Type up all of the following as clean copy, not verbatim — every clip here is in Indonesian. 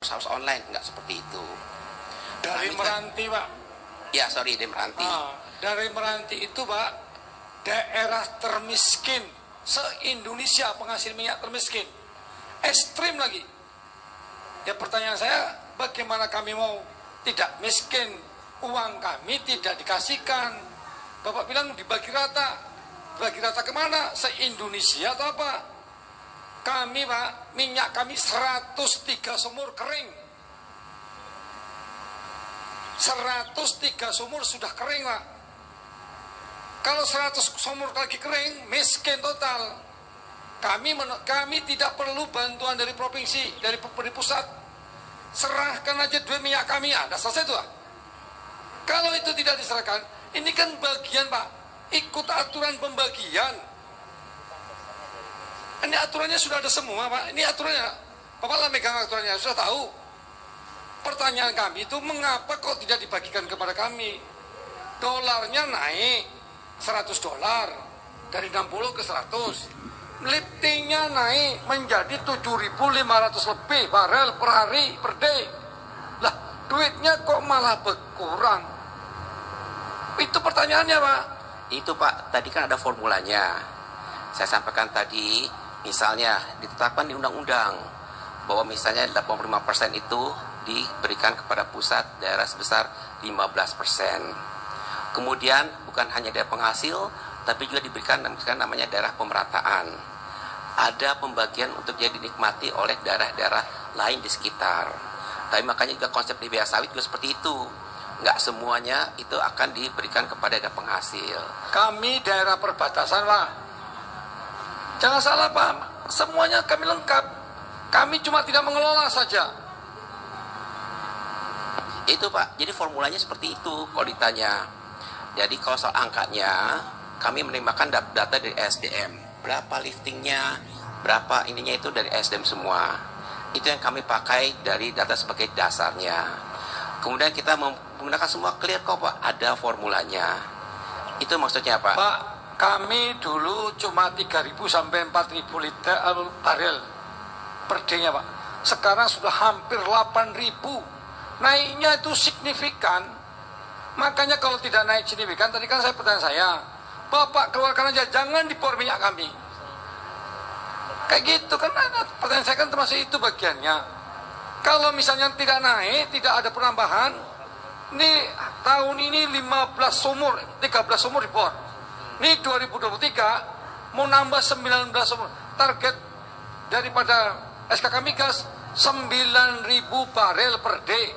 harus online, nggak seperti itu. Dari Kami Meranti, Pak. Ya, sorry, di Meranti. Dari Meranti itu, Pak, daerah termiskin se-Indonesia, penghasil minyak termiskin. Ekstrim lagi. Ya, pertanyaan saya, bagaimana kami mau tidak miskin? Uang kami tidak dikasihkan. Bapak bilang dibagi rata. Dibagi rata kemana? Se-Indonesia atau apa? Kami, Pak, minyak kami 103 sumur kering. 103 sumur sudah kering, Pak. Kalau 100 sumur lagi kering, miskin total. Kami tidak perlu bantuan dari provinsi, dari pusat. Serahkan aja duit minyak kami, ada selesai tuh, Pak. Kalau itu tidak diserahkan, ini kan bagian, Pak, ikut aturan pembagian. Ini aturannya sudah ada semua, Pak. Ini aturannya, Bapak lah megang aturannya, sudah tahu. Pertanyaan kami itu, mengapa kok tidak dibagikan kepada kami? Dolarnya naik 100 dolar, dari 60 ke 100. Liftingnya naik menjadi 7.500 lebih barel per hari, per day. Lah, duitnya kok malah berkurang? Itu pertanyaannya, Pak. Itu, Pak, tadi kan ada formulanya. Saya sampaikan tadi, misalnya ditetapkan di undang-undang bahwa misalnya 85% itu diberikan kepada pusat, daerah sebesar 15%. Kemudian bukan hanya daerah penghasil, tapi juga diberikan namanya daerah pemerataan. Ada pembagian untuk jadi dinikmati oleh daerah-daerah lain di sekitar. Tapi makanya juga konsep di biaya sawit juga seperti itu. Nggak semuanya itu akan diberikan kepada daerah penghasil. Kami daerah perbatasan, Pak. Jangan salah, Pak. Semuanya kami lengkap. Kami cuma tidak mengelola saja. Itu, Pak. Jadi formulanya seperti itu kalau ditanya. Jadi kalau soal angkanya, kami menembakkan data dari SDM. Berapa liftingnya, berapa ininya itu dari SDM semua. Itu yang kami pakai dari data sebagai dasarnya. Kemudian kita menggunakan semua clear kok, Pak. Ada formulanya. Itu maksudnya, Pak. Pak, kami dulu cuma 3.000 sampai 4.000 liter barel per day-nya, Pak. Sekarang sudah hampir 8.000. Naiknya itu signifikan. Makanya kalau tidak naik signifikan, tadi kan pertanyaan saya, Bapak keluarkan aja, jangan dipor minyak kami. Kayak gitu kan, pertanyaan saya kan termasuk itu bagiannya. Kalau misalnya tidak naik, tidak ada penambahan, ini tahun ini 15 sumur, 13 sumur dipor. Ini 2023 mau nambah 19 sumur. Target daripada SKK Migas 9.000 barel per day.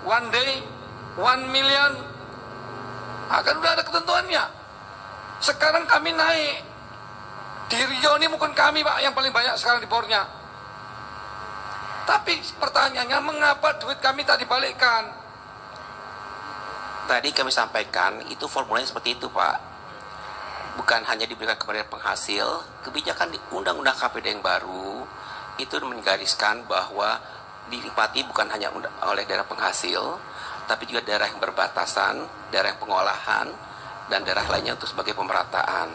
One day 1 million, akan udah ada ketentuannya. Sekarang kami naik di Riau ini, mungkin kami, Pak, yang paling banyak sekarang di bornya. Tapi pertanyaannya, mengapa duit kami tak dibalikkan? Tadi kami sampaikan itu formulanya seperti itu, Pak. Bukan hanya diberikan kepada penghasil, kebijakan di Undang-Undang KPD yang baru itu menggariskan bahwa dinikmati bukan hanya oleh daerah penghasil, tapi juga daerah yang berbatasan, daerah yang pengolahan, dan daerah lainnya untuk sebagai pemerataan.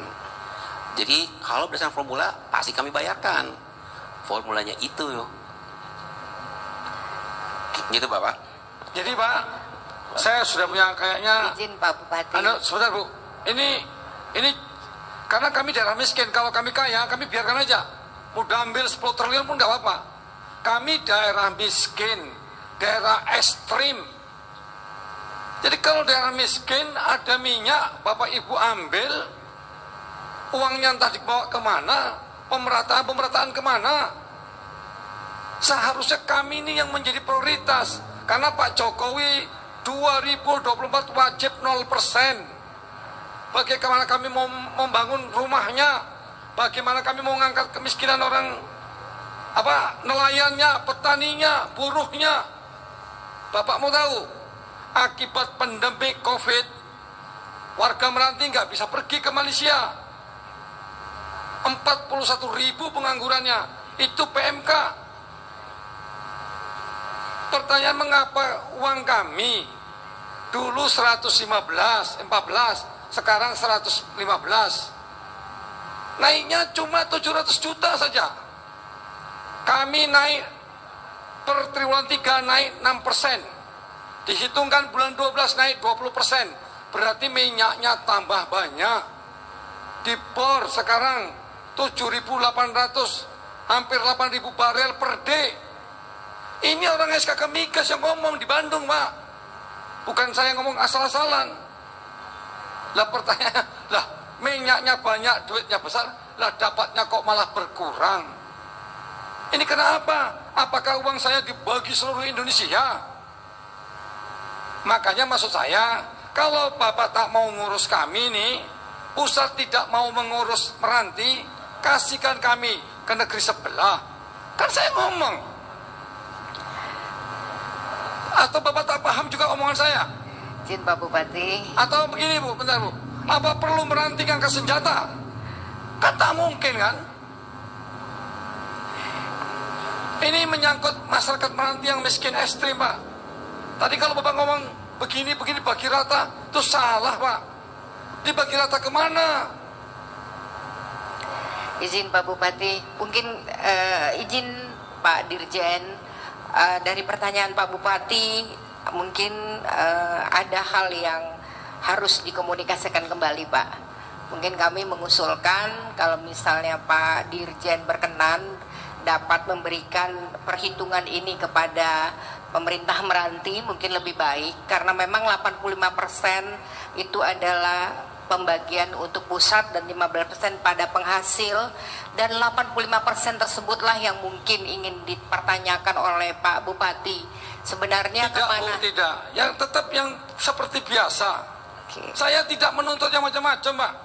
Jadi kalau berdasarkan formula, pasti kami bayarkan. Formulanya itu. Gitu, Bapak. Jadi, Pak, saya sudah punya kayaknya... Izin, Pak Bupati. Sebentar, Bu. Ini karena kami daerah miskin. Kalau kami kaya, kami biarkan aja. Mau ambil 10 triliun pun nggak apa-apa. Kami daerah miskin, daerah ekstrim. Jadi kalau daerah miskin ada minyak, Bapak Ibu ambil, uangnya entah dibawa kemana, pemerataan kemana. Seharusnya kami ini yang menjadi prioritas. Karena Pak Jokowi 2024 wajib 0%. Bagaimana kami mau membangun rumahnya, bagaimana kami mau mengangkat kemiskinan orang, nelayannya, petaninya, buruhnya. Bapak mau tahu? Akibat pandemi COVID, warga Meranti nggak bisa pergi ke Malaysia. 41.000 penganggurannya, itu PMK. Pertanyaan, mengapa uang kami dulu 114, sekarang 115. Naiknya cuma 700 juta saja. Kami naik per triwulan 3 naik 6%. Dihitungkan bulan 12 naik 20%. Berarti minyaknya tambah banyak. Di bor sekarang 7.800, hampir 8.000 barel per day. Ini orang SKK Migas yang ngomong di Bandung, Pak. Bukan saya ngomong asal-asalan. Lah pertanyaan, lah minyaknya banyak, duitnya besar, lah dapatnya kok malah berkurang. Ini kenapa? Apakah uang saya dibagi seluruh Indonesia? Makanya maksud saya, kalau Bapak tak mau ngurus kami nih, pusat tidak mau mengurus Meranti, kasihkan kami ke negeri sebelah. Kan saya ngomong. Atau Bapak tak paham juga omongan saya? Izin Pak Bupati. Atau begini Bu, bentar Bu. Apa perlu Meranti ngangkat senjata? Kan tak mungkin kan? Ini menyangkut masyarakat Meranti yang miskin ekstrim, Pak. Tadi kalau Bapak ngomong begini bagi rata, itu salah, Pak. Dibagi rata kemana? Izin Pak Bupati, mungkin izin Pak Dirjen, dari pertanyaan Pak Bupati, mungkin ada hal yang harus dikomunikasikan kembali, Pak. Mungkin kami mengusulkan kalau misalnya Pak Dirjen berkenan dapat memberikan perhitungan ini kepada pemerintah Meranti mungkin lebih baik, karena memang 85% itu adalah pembagian untuk pusat dan 15% pada penghasil, dan 85% tersebutlah yang mungkin ingin dipertanyakan oleh Pak Bupati. Sebenarnya tidak, kemana? Bu, tidak. Yang tetap yang seperti biasa. Okay. Saya tidak menuntut yang macam-macam, Pak.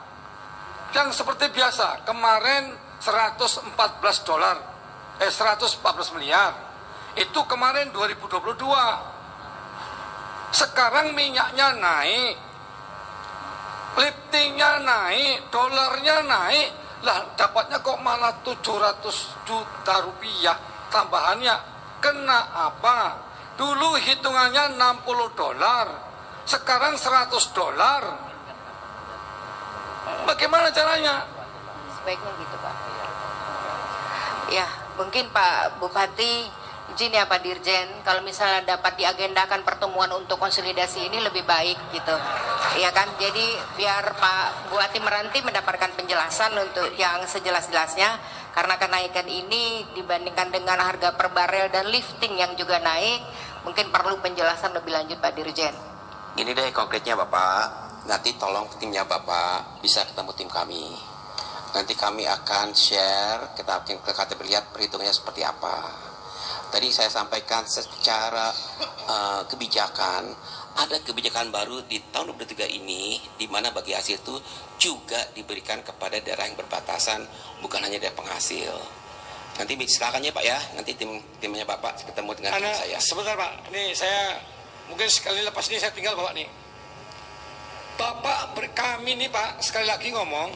Yang seperti biasa. Kemarin 114 dolar, 114 miliar. Itu kemarin 2022. Sekarang minyaknya naik, liftingnya naik, dolarnya naik. Lah dapatnya kok malah 700 juta rupiah tambahannya. Kena apa? Dulu hitungannya 60 dolar, sekarang 100 dolar. Bagaimana caranya? Sebaiknya gitu, Pak. Ya, mungkin Pak Bupati, izin ya Pak Dirjen, kalau misalnya dapat diagendakan pertemuan untuk konsolidasi ini lebih baik gitu. Iya kan? Jadi biar Pak Bupati Meranti mendapatkan penjelasan untuk yang sejelas-jelasnya, karena kenaikan ini dibandingkan dengan harga per barel dan lifting yang juga naik, mungkin perlu penjelasan lebih lanjut Pak Dirjen. Ini deh konkretnya Bapak, nanti tolong timnya Bapak bisa ketemu tim kami. Nanti kami akan share, kita akan lihat perhitungannya seperti apa. Tadi saya sampaikan secara kebijakan, ada kebijakan baru di tahun 2023 ini, di mana bagi hasil itu juga diberikan kepada daerah yang berbatasan, bukan hanya daerah penghasil. Nanti silakan ya Pak ya, nanti timnya Bapak ketemu dengan tim saya. Sebentar Pak, ini saya mungkin sekali lepas ini saya tinggal Bapak nih. Bapak kami nih Pak, sekali lagi ngomong,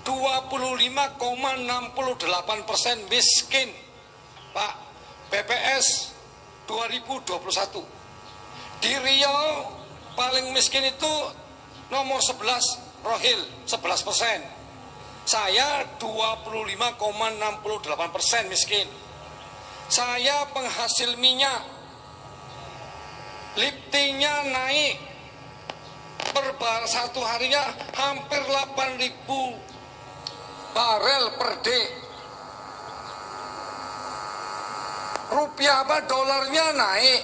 25,68% miskin, Pak. BPS 2021. Di Riau paling miskin itu nomor 11, Rohil 11%. Saya 25,68% miskin. Saya penghasil minyak, liftingnya naik per satu harinya hampir 8.000 barel per day. Rupiah dolarnya naik,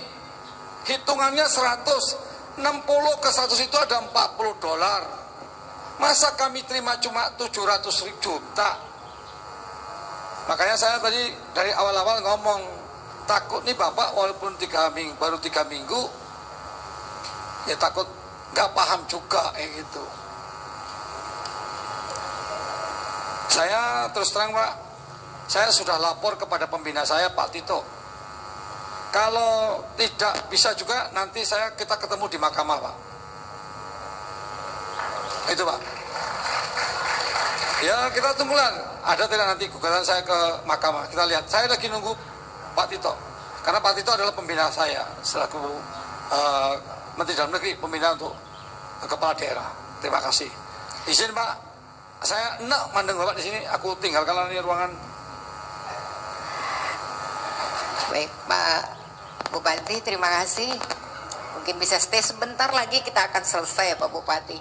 hitungannya 160 ke 100 itu ada 40 dolar. Masa kami terima cuma 700 juta? Makanya saya tadi dari awal-awal ngomong, takut nih Bapak walaupun baru 3 minggu, ya takut nggak paham juga gitu. Saya terus terang Pak, saya sudah lapor kepada pembina saya Pak Tito. Kalau tidak bisa juga nanti kita ketemu di mahkamah Pak. Itu Pak. Ya kita tunggulah, ada tidak nanti gugatan saya ke mahkamah. Kita lihat, saya lagi nunggu Pak Tito. Karena Pak Tito adalah pembina saya selaku Menteri Dalam Negeri, pembina untuk kepala daerah. Terima kasih. Izin Pak, saya enak mandang Bapak di sini. Aku tinggalkan ini ruangan. Baik, Pak Bupati, terima kasih. Mungkin bisa stay sebentar lagi, kita akan selesai Pak Bupati.